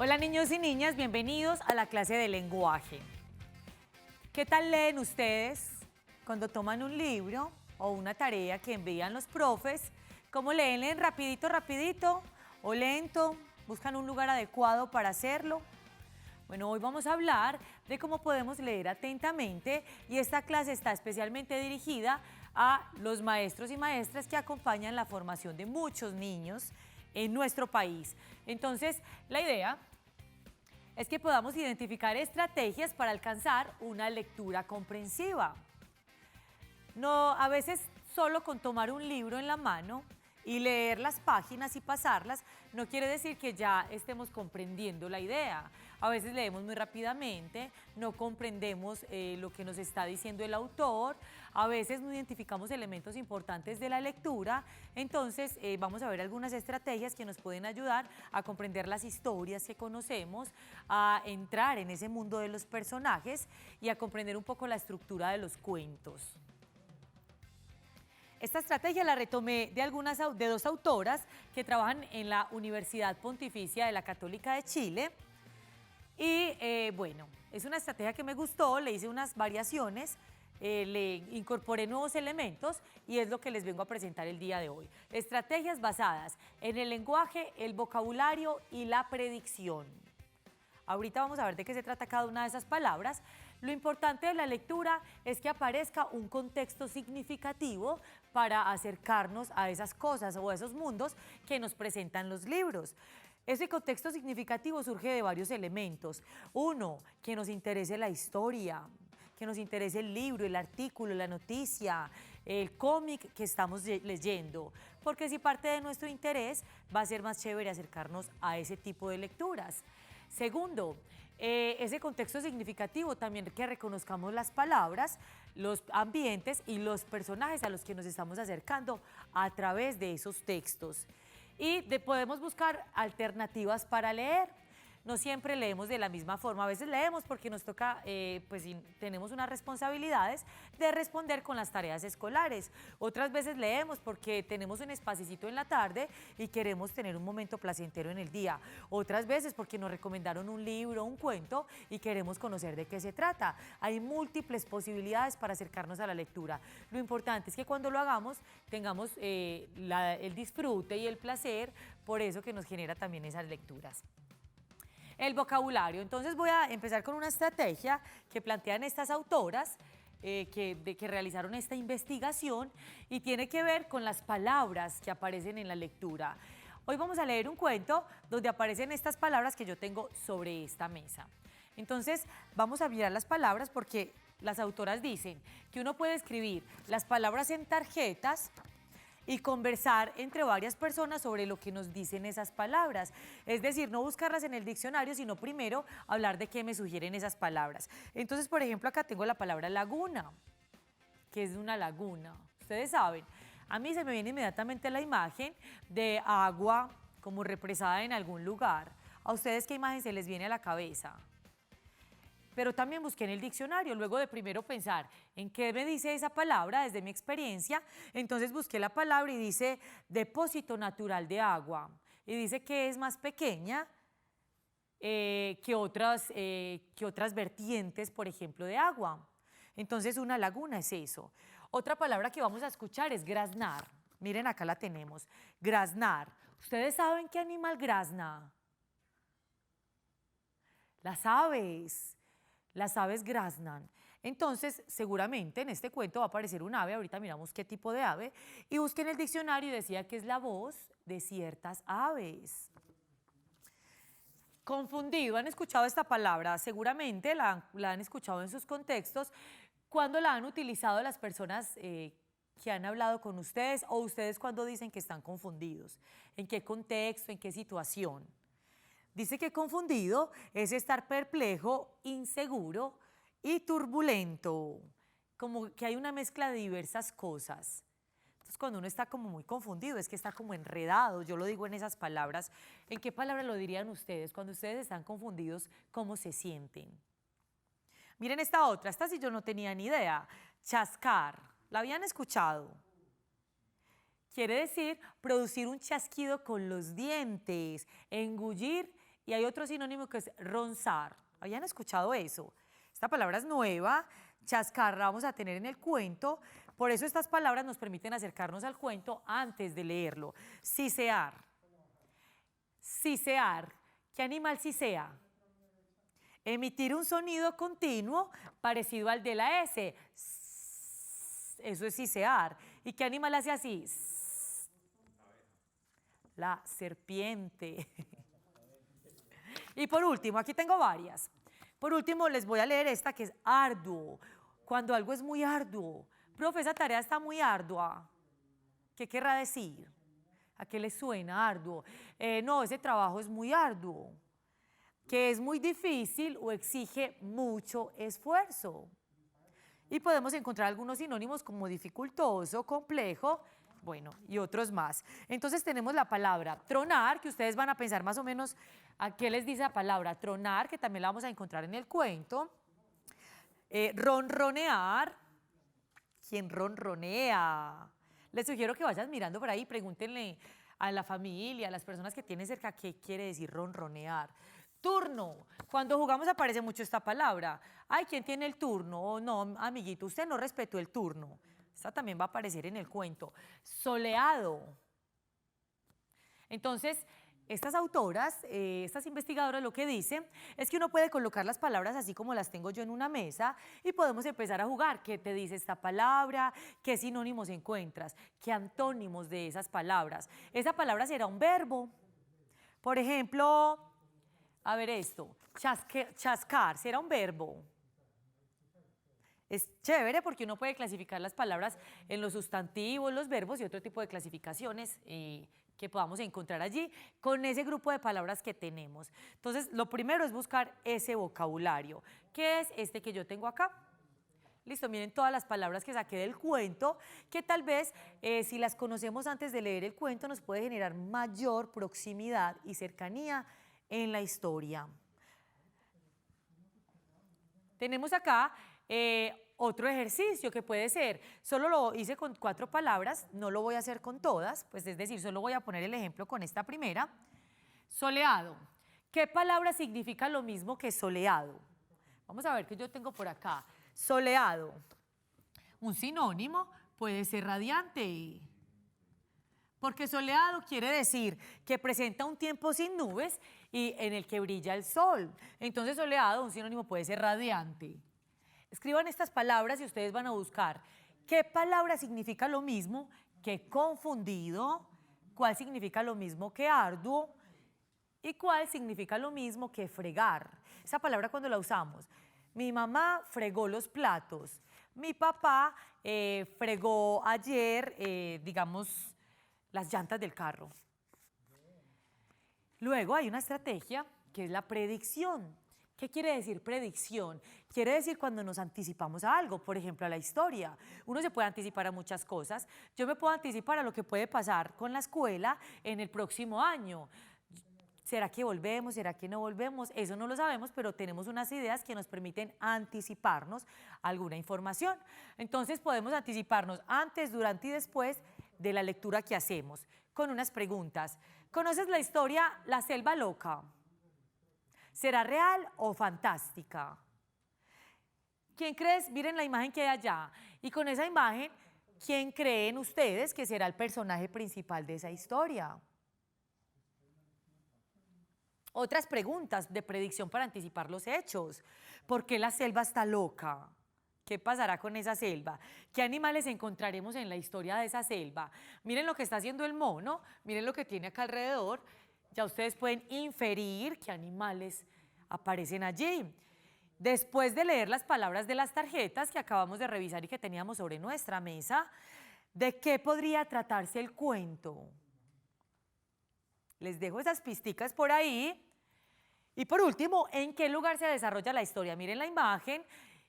Hola niños y niñas, bienvenidos a la clase de lenguaje. ¿Qué tal leen ustedes cuando toman un libro o una tarea que envían los profes? ¿Cómo leen? ¿Leen rapidito, rapidito o lento? ¿Buscan un lugar adecuado para hacerlo? Bueno, hoy vamos a hablar de cómo podemos leer atentamente y esta clase está especialmente dirigida a los maestros y maestras que acompañan la formación de muchos niños en nuestro país. Entonces, la idea es que podamos identificar estrategias para alcanzar una lectura comprensiva. No, a veces solo con tomar un libro en la mano y leer las páginas y pasarlas no quiere decir que ya estemos comprendiendo la idea. A veces leemos muy rápidamente, no comprendemos lo que nos está diciendo el autor, a veces no identificamos elementos importantes de la lectura. Entonces vamos a ver algunas estrategias que nos pueden ayudar a comprender las historias que conocemos, a entrar en ese mundo de los personajes y a comprender un poco la estructura de los cuentos. Esta estrategia la retomé de dos autoras que trabajan en la Universidad Pontificia de la Católica de Chile. Y bueno, es una estrategia que me gustó, le hice unas variaciones, le incorporé nuevos elementos y es lo que les vengo a presentar el día de hoy. Estrategias basadas en el lenguaje, el vocabulario y la predicción. Ahorita vamos a ver de qué se trata cada una de esas palabras. Lo importante de la lectura es que aparezca un contexto significativo para acercarnos a esas cosas o a esos mundos que nos presentan los libros. Ese contexto significativo surge de varios elementos. Uno, que nos interese la historia, que nos interese el libro, el artículo, la noticia, el cómic que estamos leyendo. Porque si parte de nuestro interés, va a ser más chévere acercarnos a ese tipo de lecturas. Segundo, ese contexto significativo también que reconozcamos las palabras, los ambientes y los personajes a los que nos estamos acercando a través de esos textos. Y podemos buscar alternativas para leer. No siempre leemos de la misma forma, a veces leemos porque nos toca, pues tenemos unas responsabilidades de responder con las tareas escolares. Otras veces leemos porque tenemos un espacito en la tarde y queremos tener un momento placentero en el día. Otras veces porque nos recomendaron un libro, un cuento y queremos conocer de qué se trata. Hay múltiples posibilidades para acercarnos a la lectura. Lo importante es que cuando lo hagamos tengamos el disfrute y el placer, por eso que nos genera también esas lecturas. El vocabulario. Entonces voy a empezar con una estrategia que plantean estas autoras que realizaron esta investigación y tiene que ver con las palabras que aparecen en la lectura. Hoy vamos a leer un cuento donde aparecen estas palabras que yo tengo sobre esta mesa. Entonces vamos a mirar las palabras porque las autoras dicen que uno puede escribir las palabras en tarjetas y conversar entre varias personas sobre lo que nos dicen esas palabras. Es decir, no buscarlas en el diccionario, sino primero hablar de qué me sugieren esas palabras. Entonces, por ejemplo, acá tengo la palabra laguna, que es una laguna. Ustedes saben, a mí se me viene inmediatamente la imagen de agua como represada en algún lugar. ¿A ustedes qué imagen se les viene a la cabeza? Pero también busqué en el diccionario, luego de primero pensar en qué me dice esa palabra desde mi experiencia, entonces busqué la palabra y dice depósito natural de agua. Y dice que es más pequeña que otras vertientes, por ejemplo, de agua. Entonces una laguna es eso. Otra palabra que vamos a escuchar es graznar. Miren, acá la tenemos, graznar. ¿Ustedes saben qué animal grazna? Las aves. Las aves graznan. Entonces, seguramente en este cuento va a aparecer un ave, ahorita miramos qué tipo de ave, y busqué en el diccionario y decía que es la voz de ciertas aves. Confundido, ¿han escuchado esta palabra? Seguramente la han escuchado en sus contextos. ¿Cuándo la han utilizado las personas que han hablado con ustedes o ustedes cuando dicen que están confundidos? ¿En qué contexto, en qué situación? Dice que confundido es estar perplejo, inseguro y turbulento, como que hay una mezcla de diversas cosas. Entonces, cuando uno está como muy confundido, es que está como enredado, yo lo digo en esas palabras. ¿En qué palabras lo dirían ustedes? Cuando ustedes están confundidos, ¿cómo se sienten? Miren esta otra, esta sí yo no tenía ni idea. Chascar, ¿la habían escuchado? Quiere decir producir un chasquido con los dientes, engullir y hay otro sinónimo que es ronzar. ¿Habían escuchado eso? Esta palabra es nueva, chascar la vamos a tener en el cuento, por eso estas palabras nos permiten acercarnos al cuento antes de leerlo. Sisear. Sisear. ¿Qué animal sisea? Emitir un sonido continuo parecido al de la S. Eso es sisear. ¿Y qué animal hace así? La serpiente. Y por último, aquí tengo varias. Por último, les voy a leer esta que es arduo. Cuando algo es muy arduo. Profe, esa tarea está muy ardua. ¿Qué querrá decir? ¿A qué le suena arduo? No, ese trabajo es muy arduo. Que es muy difícil o exige mucho esfuerzo. Y podemos encontrar algunos sinónimos como dificultoso, complejo, bueno, y otros más. Entonces tenemos la palabra tronar, que ustedes van a pensar más o menos a qué les dice la palabra tronar, que también la vamos a encontrar en el cuento. Ronronear. ¿Quién ronronea? Les sugiero que vayan mirando por ahí, pregúntenle a la familia, a las personas que tienen cerca, qué quiere decir ronronear. Turno. Cuando jugamos aparece mucho esta palabra. Ay, ¿quién tiene el turno? Oh, no, amiguito, usted no respetó el turno. Esta también va a aparecer en el cuento. Soleado. Entonces, estas autoras, estas investigadoras lo que dicen es que uno puede colocar las palabras así como las tengo yo en una mesa y podemos empezar a jugar. ¿Qué te dice esta palabra? ¿Qué sinónimos encuentras? ¿Qué antónimos de esas palabras? Esa palabra será un verbo. Por ejemplo, a ver esto, chascar, ¿será un verbo? Es chévere porque uno puede clasificar las palabras en los sustantivos, los verbos y otro tipo de clasificaciones que podamos encontrar allí con ese grupo de palabras que tenemos. Entonces, lo primero es buscar ese vocabulario, que es este que yo tengo acá. Listo, miren todas las palabras que saqué del cuento, que tal vez si las conocemos antes de leer el cuento nos puede generar mayor proximidad y cercanía en la historia. Tenemos acá otro ejercicio que puede ser, solo lo hice con 4 palabras, no lo voy a hacer con todas, pues es decir, solo voy a poner el ejemplo con esta primera. Soleado. ¿Qué palabra significa lo mismo que soleado? Vamos a ver qué yo tengo por acá. Soleado. Un sinónimo puede ser radiante. Porque soleado quiere decir que presenta un tiempo sin nubes y en el que brilla el sol. Entonces soleado, un sinónimo puede ser radiante. Escriban estas palabras y ustedes van a buscar qué palabra significa lo mismo que confundido, cuál significa lo mismo que arduo y cuál significa lo mismo que fregar. Esa palabra cuando la usamos, mi mamá fregó los platos, mi papá fregó ayer, digamos, las llantas del carro. Luego hay una estrategia que es la predicción. ¿Qué quiere decir predicción? Quiere decir cuando nos anticipamos a algo, por ejemplo, a la historia. Uno se puede anticipar a muchas cosas. Yo me puedo anticipar a lo que puede pasar con la escuela en el próximo año. ¿Será que volvemos? ¿Será que no volvemos? Eso no lo sabemos, pero tenemos unas ideas que nos permiten anticiparnos a alguna información. Entonces podemos anticiparnos antes, durante y después de la lectura que hacemos con unas preguntas. ¿Conoces la historia La Selva Loca? ¿Será real o fantástica? ¿Quién crees? Miren la imagen que hay allá. Y con esa imagen, ¿quién creen ustedes que será el personaje principal de esa historia? Otras preguntas de predicción para anticipar los hechos. ¿Por qué la selva está loca? ¿Qué pasará con esa selva? ¿Qué animales encontraremos en la historia de esa selva? Miren lo que está haciendo el mono, miren lo que tiene acá alrededor. Ya ustedes pueden inferir qué animales aparecen allí. Después de leer las palabras de las tarjetas que acabamos de revisar y que teníamos sobre nuestra mesa, ¿de qué podría tratarse el cuento? Les dejo esas pisticas por ahí. Y por último, ¿en qué lugar se desarrolla la historia? Miren la imagen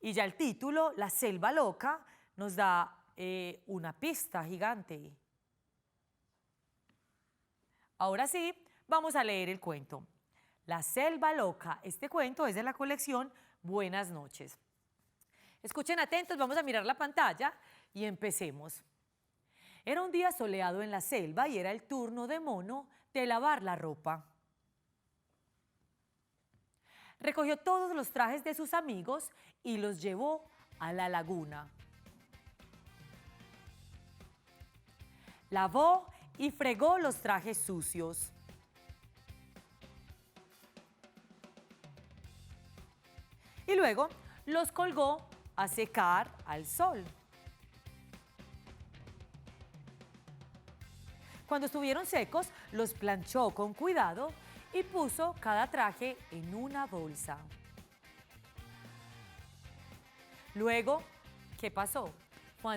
y ya el título, La Selva Loca, nos da una pista gigante. Ahora sí, vamos a leer el cuento. La Selva Loca. Este cuento es de la colección Buenas noches. Escuchen atentos, vamos a mirar la pantalla y empecemos. Era un día soleado en la selva y era el turno de Mono de lavar la ropa. Recogió todos los trajes de sus amigos y los llevó a la laguna. Lavó y fregó los trajes sucios. Y luego los colgó a secar al sol. Cuando estuvieron secos, los planchó con cuidado y puso cada traje en una bolsa. Luego, ¿qué pasó? Fue a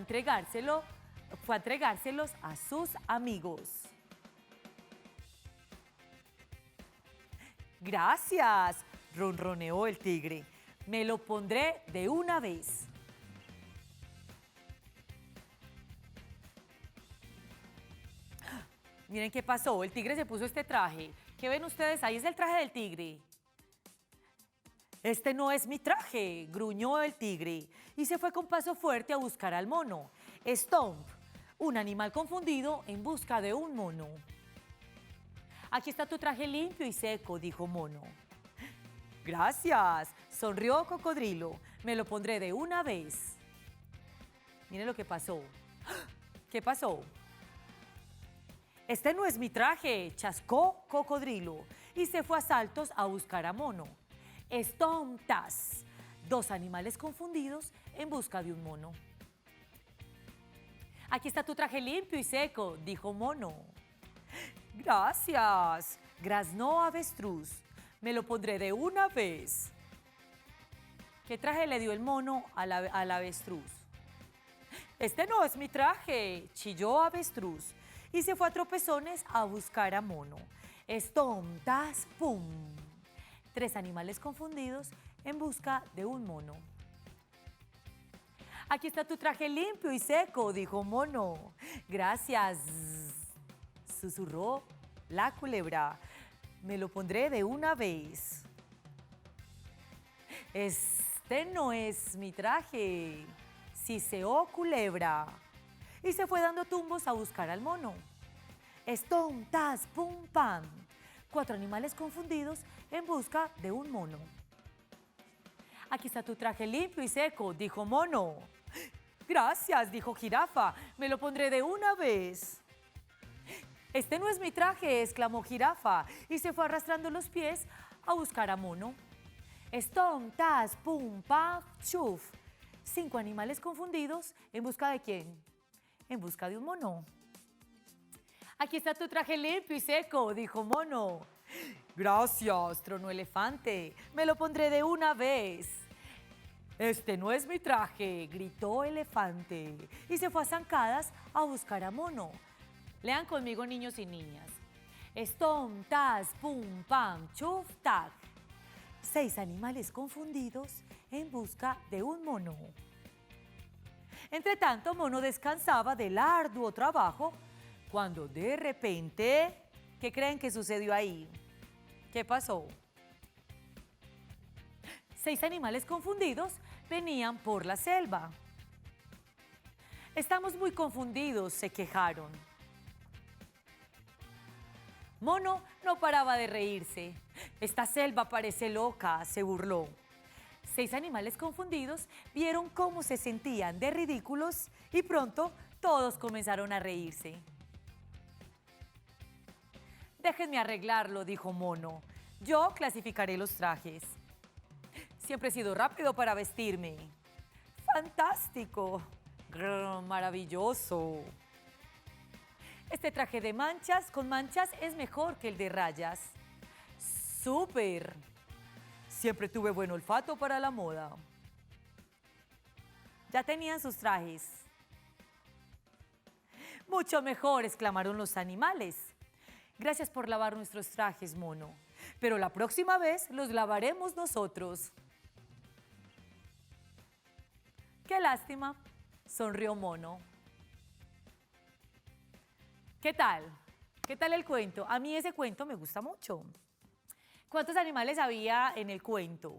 entregárselos a sus amigos. Gracias, ronroneó el tigre. Me lo pondré de una vez. Miren qué pasó, el tigre se puso este traje. ¿Qué ven ustedes? Ahí es el traje del tigre. Este no es mi traje, gruñó el tigre y se fue con paso fuerte a buscar al mono. Stomp, un animal confundido en busca de un mono. Aquí está tu traje limpio y seco, dijo Mono. Gracias, sonrió Cocodrilo. Me lo pondré de una vez. Miren lo que pasó. ¿Qué pasó? Este no es mi traje, chascó Cocodrilo y se fue a saltos a buscar a Mono. Stomp, tas, dos animales confundidos en busca de un mono. Aquí está tu traje limpio y seco, dijo Mono. Gracias, graznó Avestruz. Me lo pondré de una vez. ¿Qué traje le dio el mono al avestruz? Este no es mi traje, chilló Avestruz y se fue a tropezones a buscar a Mono. Stomp, tas, pum. Tres animales confundidos en busca de un mono. Aquí está tu traje limpio y seco, dijo Mono. Gracias, susurró la culebra. Me lo pondré de una vez. Este no es mi traje, siseó culebra. Y se fue dando tumbos a buscar al mono. Stomp, tas, pum, pam. Cuatro animales confundidos en busca de un mono. Aquí está tu traje limpio y seco, dijo Mono. Gracias, dijo Jirafa, me lo pondré de una vez. Este no es mi traje, exclamó Jirafa, y se fue arrastrando los pies a buscar a Mono. Stomp, tas, pum, pam, chuf. Cinco animales confundidos en busca de ¿quién? En busca de un mono. Aquí está tu traje limpio y seco, dijo Mono. Gracias, tronó Elefante, me lo pondré de una vez. Este no es mi traje, gritó Elefante y se fue a zancadas a buscar a Mono. Lean conmigo, niños y niñas. Stomp, tas, pum, pam, chuf, tac. Seis animales confundidos en busca de un mono. Entre tanto, Mono descansaba del arduo trabajo cuando de repente, ¿qué creen que sucedió ahí? ¿Qué pasó? Seis animales confundidos venían por la selva. Estamos muy confundidos, se quejaron. Mono no paraba de reírse. Esta selva parece loca, se burló. Seis animales confundidos vieron cómo se sentían de ridículos y pronto todos comenzaron a reírse. Déjenme arreglarlo, dijo Mono. Yo clasificaré los trajes. Siempre he sido rápido para vestirme. ¡Fantástico! ¡Grr, maravilloso! Este traje de manchas con manchas es mejor que el de rayas. ¡Súper! Siempre tuve buen olfato para la moda. Ya tenían sus trajes. Mucho mejor, exclamaron los animales. Gracias por lavar nuestros trajes, Mono. Pero la próxima vez los lavaremos nosotros. ¡Qué lástima!, sonrió Mono. ¿Qué tal? ¿Qué tal el cuento? A mí ese cuento me gusta mucho. ¿Cuántos animales había en el cuento?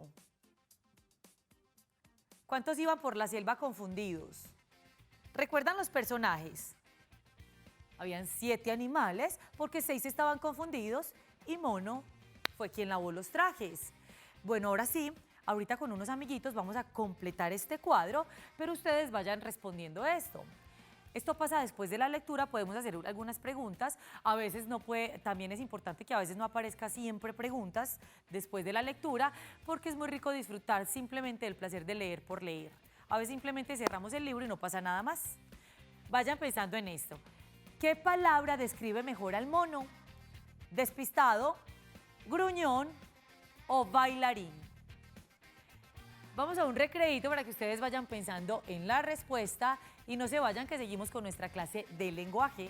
¿Cuántos iban por la selva confundidos? ¿Recuerdan los personajes? Habían 7 animales porque 6 estaban confundidos y Mono fue quien lavó los trajes. Bueno, ahora sí, ahorita con unos amiguitos vamos a completar este cuadro, pero ustedes vayan respondiendo esto. Esto pasa después de la lectura, podemos hacer algunas preguntas. A veces no puede, también es importante que a veces no aparezca siempre preguntas después de la lectura, porque es muy rico disfrutar simplemente del placer de leer por leer. A veces simplemente cerramos el libro y no pasa nada más. Vayan pensando en esto. ¿Qué palabra describe mejor al mono? ¿Despistado, gruñón o bailarín? Vamos a un recreíto para que ustedes vayan pensando en la respuesta y no se vayan, que seguimos con nuestra clase de lenguaje.